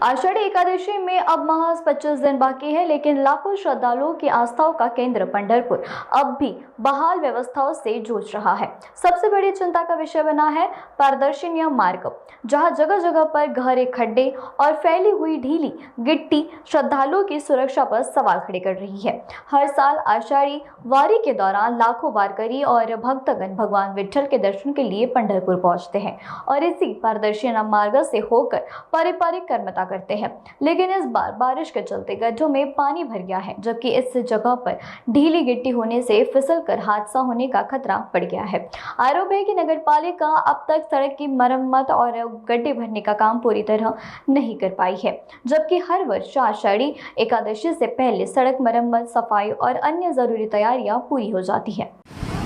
आषाढ़ी एकादशी में अब महज 25 दिन बाकी है, लेकिन लाखों श्रद्धालुओं की आस्थाओं का केंद्र पंढरपुर अब भी बहाल व्यवस्थाओं से जूझ रहा है। सबसे बड़ी चिंता का विषय बना है पारदर्शी नियम मार्ग, जहां जगह जगह पर गहरे खड्डे और फैली हुई ढीली गिट्टी श्रद्धालुओं की सुरक्षा पर सवाल खड़े कर रही है। हर साल आषाढ़ी वारी के दौरान लाखों वारकरी और भक्तगण भगवान विट्ठल के दर्शन के लिए पंढरपुर पहुंचते हैं और इसी पारदर्शी मार्ग से होकर पारंपरिक कर्मता करते हैं। लेकिन इस बार बारिश के चलते गड्ढों में पानी भर गया है, जबकि इस जगह पर ढीली गिट्टी होने से फिसलकर हादसा होने का खतरा बढ़ गया है। आरोप है कि नगरपालिका अब तक सड़क की मरम्मत और गड्ढे भरने का काम पूरी तरह नहीं कर पाई है, जबकि हर वर्ष आषाढ़ी एकादशी से पहले सड़क मरम्मत, सफाई और अन्य जरूरी तैयारियां पूरी हो जाती है।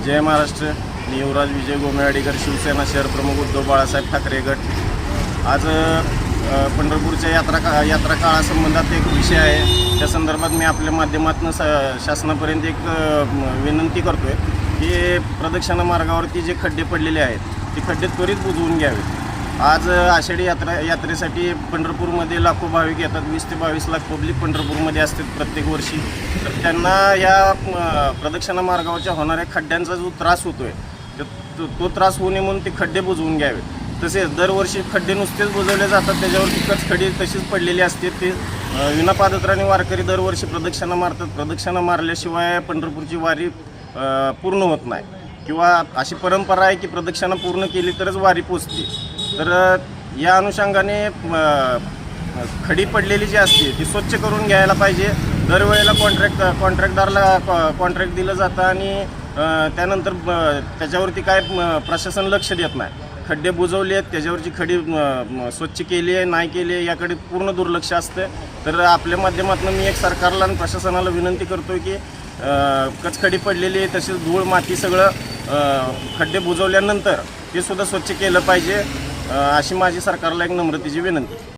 जय महाराष्ट्र। मी युवराज विजय गोमेवाडीकर, शिवसेना शहर प्रमुख उद्धव बाळासाहेब ठाकरे गट। आज पंढरपूरच्या यात्रा काळासंबंधात एक विषय आहे, त्या संदर्भात मी आपल्या माध्यमातून शासनापर्यंत एक विनंती करतोय की प्रदक्षिणा मार्गावरती जे खड्डे पडलेले आहेत ते खड्डे त्वरित बुजवून घ्यावेत। आज आषाढी यात्रेसाठी पंढरपूरमध्ये लाखो भाविक येतात। 20 ते 22 लाख पब्लिक पंढरपूरमध्ये असतात प्रत्येक वर्षी। तर त्यांना या प्रदक्षिणा मार्गावरच्या होणाऱ्या खड्ड्यांचा जो त्रास होतोय तो त्रास होऊ नये म्हणून ते खड्डे बुजवून घ्यावेत। तसेच दरवर्षी खड्डे नुसतेच बुजवले जातात, त्याच्यावरती कचखडी तशीच पडलेली असते। ते विना पादत्राणी वारकरी दरवर्षी प्रदक्षिणा मारतात। प्रदक्षिणा मारल्याशिवाय पंढरपूरची वारी पूर्ण होत नाही, किंवा अशी परंपरा आहे की प्रदक्षिणा पूर्ण केली तरच वारी पोचते। तर या अनुषंगाने खडी पडलेली जी असते ती स्वच्छ करून घ्यायला पाहिजे। दरवेळेला कॉन्ट्रॅक्टदारला कॉन्ट्रॅक्ट दिलं जातं आणि त्यानंतर त्याच्यावरती काय प्रशासन लक्ष देत नाही। खड्डे बुजवले आहेत, त्याच्यावरची खडी स्वच्छ केली आहे नाही केली आहे याकडे पूर्ण दुर्लक्ष असतं। तर आपल्या माध्यमातून मी एक सरकारला आणि प्रशासनाला विनंती करतो की कचखडी पडलेली आहे, तसेच धूळ माती सगळं खड्डे बुजवल्यानंतर ते सुद्धा स्वच्छ केलं पाहिजे, अशी माझी सरकारला एक नम्रतेची विनंती।